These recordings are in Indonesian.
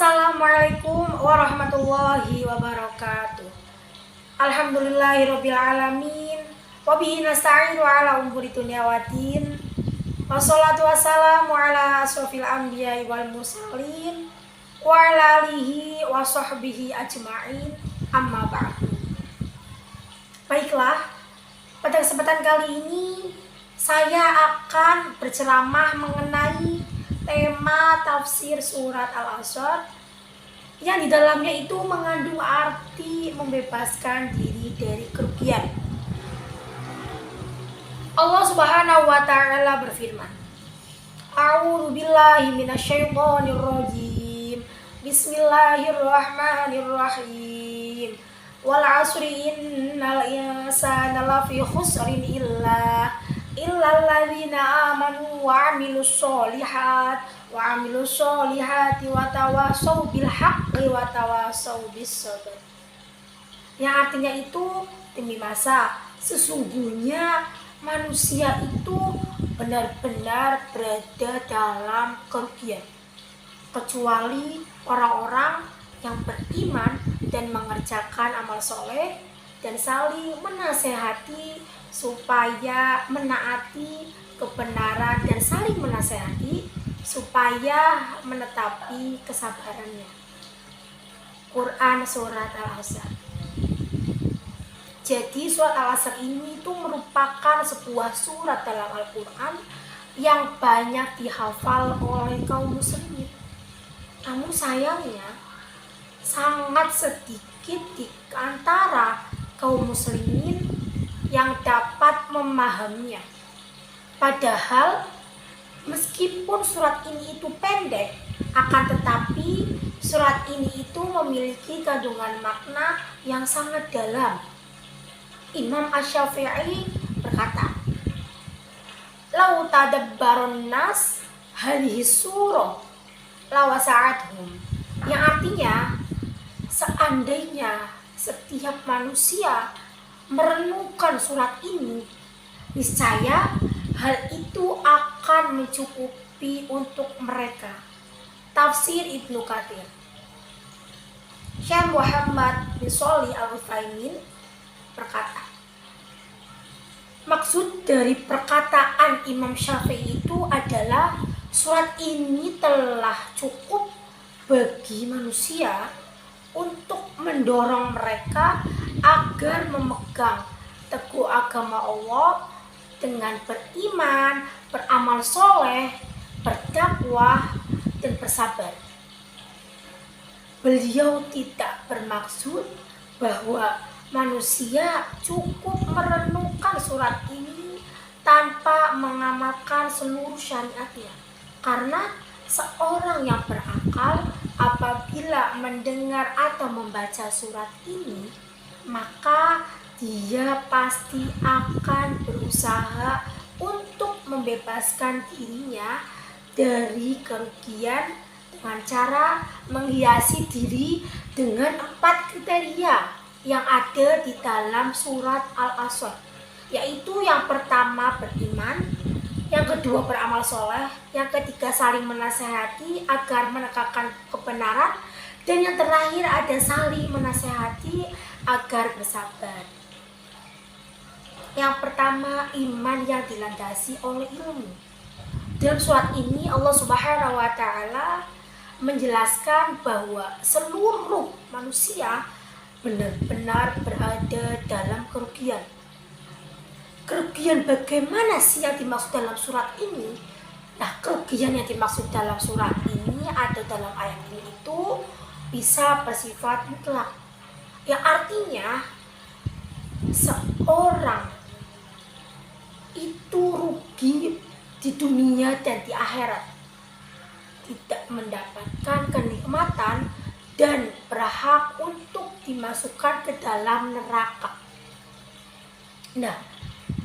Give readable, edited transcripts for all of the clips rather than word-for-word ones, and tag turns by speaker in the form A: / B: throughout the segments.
A: Assalamualaikum warahmatullahi wabarakatuh. Alhamdulillahirabbil alamin. Wa bihi nasta'inu ala umuri dunya waddin. Wassalatu wassalamu ala asrofil anbiya'i wal mursalin wa ala alihi wa sahbihi ajma'in. Amma ba'du. Baiklah, pada kesempatan kali ini saya akan berceramah mengenai tema tafsir surat Al-Asr yang di dalamnya itu mengandung arti membebaskan diri dari kerugian. Allah Subhanahu wa taala berfirman, A'udzu billahi minasyaitonir rajim. Bismillahirrahmanirrahim. Wal 'asri innal insana lafi khusrin illal ladzina amanu wa 'amilus solihati wa tawassaw bil haqqi wa tawassaw bis sabr. Yang artinya itu, demi masa sesungguhnya manusia itu benar-benar berada dalam kerugian, kecuali orang-orang yang beriman dan mengerjakan amal soleh dan saling menasehati supaya menaati kebenaran dan saling menasehati supaya menetapi kesabarannya. Quran Surat Al-Asr. Jadi surat Al-Asr ini itu merupakan sebuah surat dalam Al-Quran yang banyak dihafal oleh kaum muslimin. Namun sayangnya sangat sedikit di antara kaum muslimin yang dapat memahaminya. Padahal meskipun surat ini itu pendek, akan tetapi surat ini itu memiliki kandungan makna yang sangat dalam. Imam Asy-Syafi'i berkata, "Lau tadabbarun nas hadhihi surah lawasa'athum." Yang artinya, seandainya setiap manusia merenungkan surat ini, niscaya hal itu akan mencukupi untuk mereka. Tafsir Ibnu Katsir. Syekh Muhammad bin Shalih Al-Utsaimin berkata, maksud dari perkataan Imam Syafi'i itu adalah surat ini telah cukup bagi manusia untuk mendorong mereka agar memegang teguh agama Allah dengan beriman, beramal soleh, berdakwah, dan bersabar. Beliau tidak bermaksud bahwa manusia cukup merenungkan surat ini tanpa mengamalkan seluruh syariatnya. Karena seorang yang berakal apabila mendengar atau membaca surat ini, maka dia pasti akan berusaha untuk membebaskan dirinya dari kerugian dengan cara menghiasi diri dengan 4 kriteria yang ada di dalam surat Al-Asr, yaitu yang pertama beriman, yang kedua beramal soleh, yang ketiga saling menasehati agar menegakkan kebenaran, dan yang terakhir ada saling menasehati agar bersabar. Yang pertama, iman yang dilandasi oleh ilmu. Dalam surat ini Allah Subhanahu wa taala menjelaskan bahwa seluruh manusia benar-benar berada dalam kerugian. Kerugian bagaimana sih yang dimaksud dalam surat ini? Nah, kerugian yang dimaksud dalam surat ini atau dalam ayat ini itu bisa bersifat mutlak. Yang artinya seorang itu rugi di dunia dan di akhirat, tidak mendapatkan kenikmatan dan berhak untuk dimasukkan ke dalam neraka. Nah,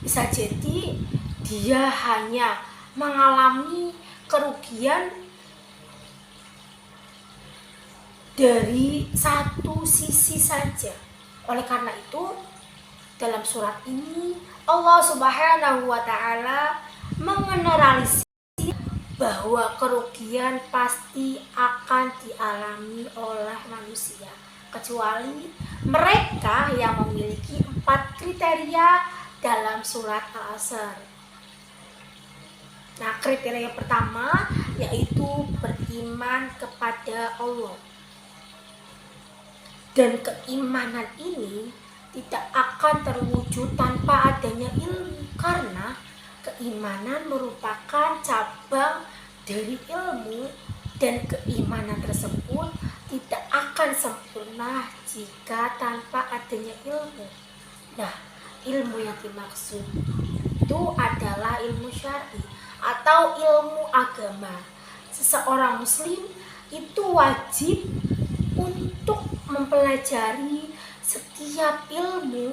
A: bisa jadi dia hanya mengalami kerugian dari satu sisi saja. Oleh karena itu, dalam surat ini Allah Subhanahu wa taala mengeneralisir bahwa kerugian pasti akan dialami oleh manusia kecuali mereka yang memiliki 4 kriteria dalam surat Al-Asr. Nah, kriteria pertama yaitu beriman kepada Allah. Dan keimanan ini tidak akan terwujud tanpa adanya ilmu, karena keimanan merupakan cabang dari ilmu dan keimanan tersebut tidak akan sempurna jika tanpa adanya ilmu. Nah, ilmu yang dimaksud itu adalah ilmu syar'i atau ilmu agama. Seseorang muslim itu wajib untuk mempelajari setiap ilmu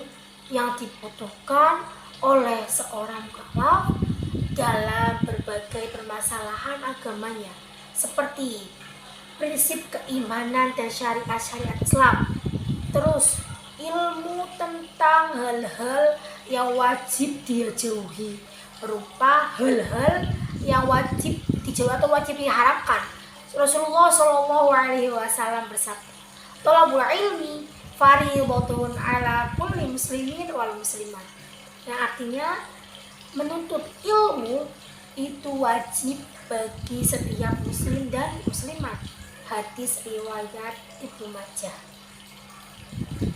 A: yang dibutuhkan oleh seorang mukallaf dalam berbagai permasalahan agamanya, seperti prinsip keimanan dan syariat Islam. Terus ilmu tentang hal-hal yang wajib dia jauhi, berupa hal-hal yang wajib dijauhi atau wajib diharamkan. Rasulullah Shallallahu Alaihi Wasallam bersabda, "Thalabul ilmi fardhatun ala kulli muslimin wal muslimat." Yang artinya menuntut ilmu itu wajib bagi setiap muslim dan muslimat. Hadis riwayat Ibnu Majah.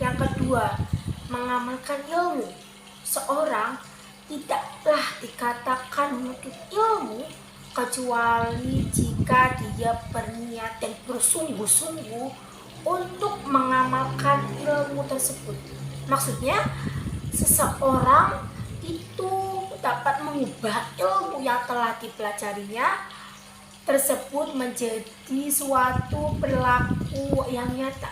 A: Yang kedua, mengamalkan ilmu. Seorang tidaklah dikatakan menuntut ilmu kecuali jika dia berniat dan bersungguh-sungguh untuk mengamalkan ilmu tersebut. Maksudnya, seseorang itu dapat mengubah ilmu yang telah dipelajarinya tersebut menjadi suatu perilaku yang nyata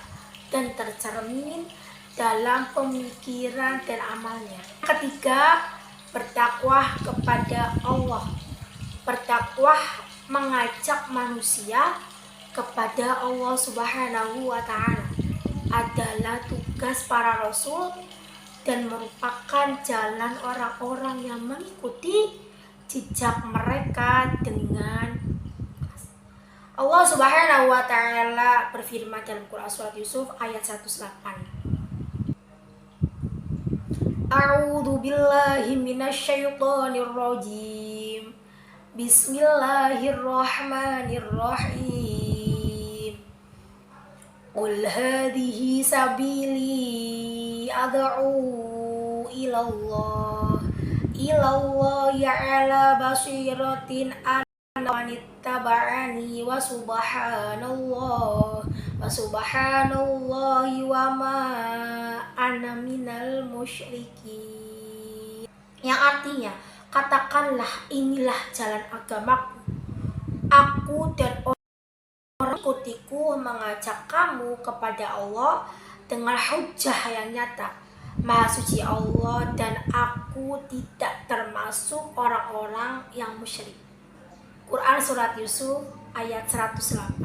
A: dan tercermin dalam pemikiran dan amalnya. Ketiga, berdakwah kepada Allah. Berdakwah mengajak manusia kepada Allah Subhanahu wa Ta'ala adalah tugas para rasul dan merupakan jalan orang-orang yang mengikuti jejak mereka dengan Allah Subhanahu wa Ta'ala berfirman dalam Quran surat Yusuf ayat 108. A'udzu billahi minasyaitonir rajim. Bismillahirrahmanirrahim. Qul hadhihi sabili ad'u ilallah ala basiratin ana wanittaba'ani wa subhanallahi wa ma ana minal musyrikin. Yang artinya, katakanlah, inilah jalan agamaku. Aku dan orang ikutiku mengajak kamu kepada Allah dengan hujah yang nyata. Maha suci Allah dan aku tidak termasuk orang-orang yang musyrik. Quran surat Yusuf ayat 108.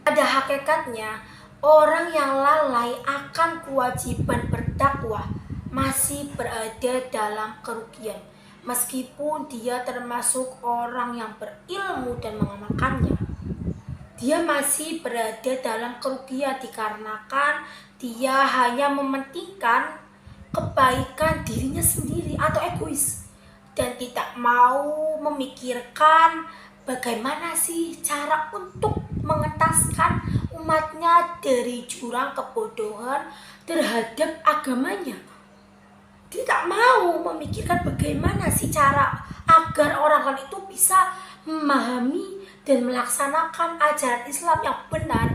A: Pada hakikatnya, orang yang lalai akan kewajiban berdakwah masih berada dalam kerugian, meskipun dia termasuk orang yang berilmu dan mengamalkannya. Dia masih berada dalam kerugian dikarenakan dia hanya mementingkan kebaikan dirinya sendiri atau egois dan tidak mau memikirkan bagaimana sih cara untuk mengentaskan umatnya dari jurang kebodohan terhadap agamanya. Tidak mau memikirkan bagaimana sih cara agar orang lain itu bisa memahami dan melaksanakan ajaran Islam yang benar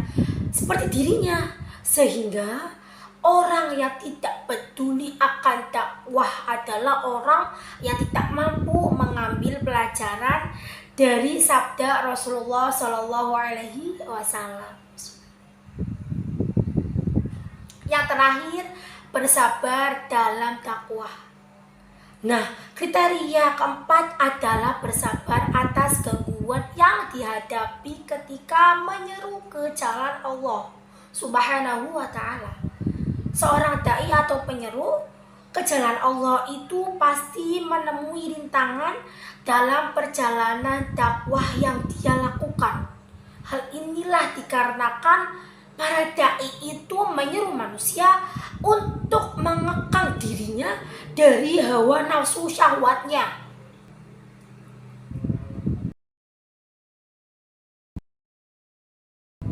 A: seperti dirinya, sehingga orang yang tidak peduli akan dakwah adalah orang yang tidak mampu mengambil pelajaran dari sabda Rasulullah Shallallahu Alaihi Wasallam. Yang terakhir, bersabar dalam dakwah. Nah, kriteria keempat adalah bersabar atas gangguan yang dihadapi ketika menyeru ke jalan Allah Subhanahu wa Ta'ala. Seorang dai atau penyeru ke jalan Allah itu pasti menemui rintangan dalam perjalanan dakwah yang dia lakukan. Hal inilah dikarenakan para dai itu menyeru manusia untuk mengekang dirinya dari hawa nafsu syahwatnya.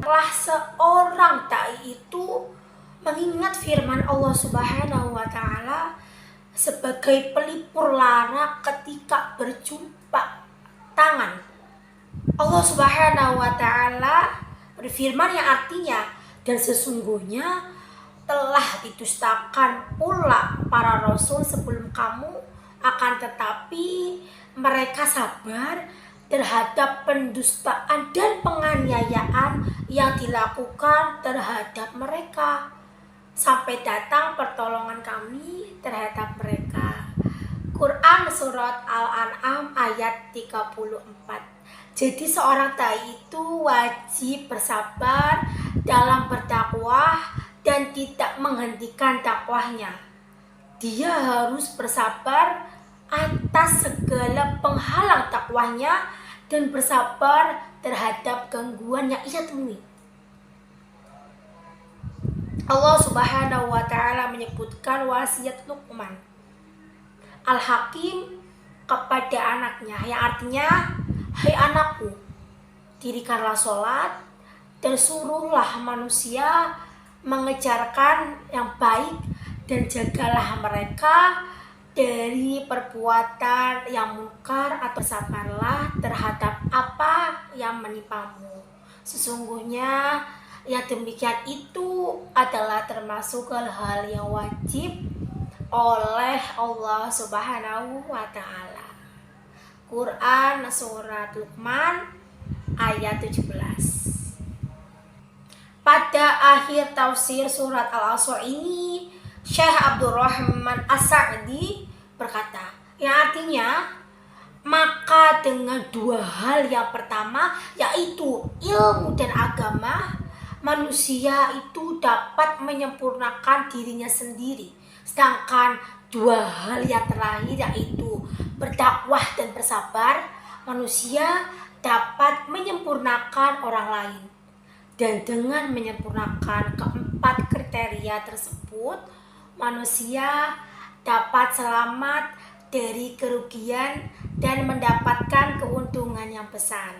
A: Setelah seorang dai itu mengingat firman Allah Subhanahu wa taala sebagai pelipur lara ketika berjumpa tangan. Allah Subhanahu wa taala berfirman yang artinya, dan sesungguhnya telah didustakan pula para rasul sebelum kamu, akan tetapi mereka sabar terhadap pendustaan dan penganiayaan yang dilakukan terhadap mereka sampai datang pertolongan kami terhadap mereka. Quran surat Al-An'am ayat 34. Jadi seorang dai itu wajib bersabar dalam berdakwah dan tidak menghentikan dakwahnya. Dia harus bersabar atas segala penghalang dakwahnya dan bersabar terhadap gangguan yang ia temui. Allah Subhanahu wa taala menyebutkan wasiat Luqman Al-Hakim kepada anaknya, yang artinya, hai anakku, dirikanlah sholat dan suruhlah manusia mengejarkan yang baik dan jagalah mereka dari perbuatan yang mungkar, atau sabarlah terhadap apa yang menimpamu. Sesungguhnya yang demikian itu adalah termasuk hal-hal yang wajib oleh Allah Subhanahu wa taala. Quran surat Luqman ayat 17. Pada akhir tafsir surat Al-Asr ini, Syekh Abdurrahman As-Sa'di berkata, yang artinya, maka dengan dua hal yang pertama, yaitu ilmu dan agama, manusia itu dapat menyempurnakan dirinya sendiri. Sedangkan dua hal yang terakhir, yaitu berdakwah dan bersabar, manusia dapat menyempurnakan orang lain. Dan dengan menyempurnakan keempat kriteria tersebut, manusia dapat selamat dari kerugian dan mendapatkan keuntungan yang besar.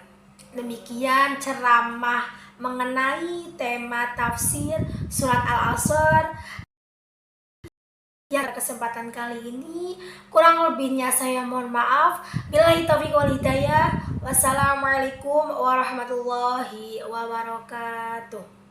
A: Demikian ceramah mengenai tema tafsir surat Al-Asr yang kesempatan kali ini. Kurang lebihnya saya mohon maaf. Billahi taufiq wal hidayah. Wassalamualaikum warahmatullahi wabarakatuh.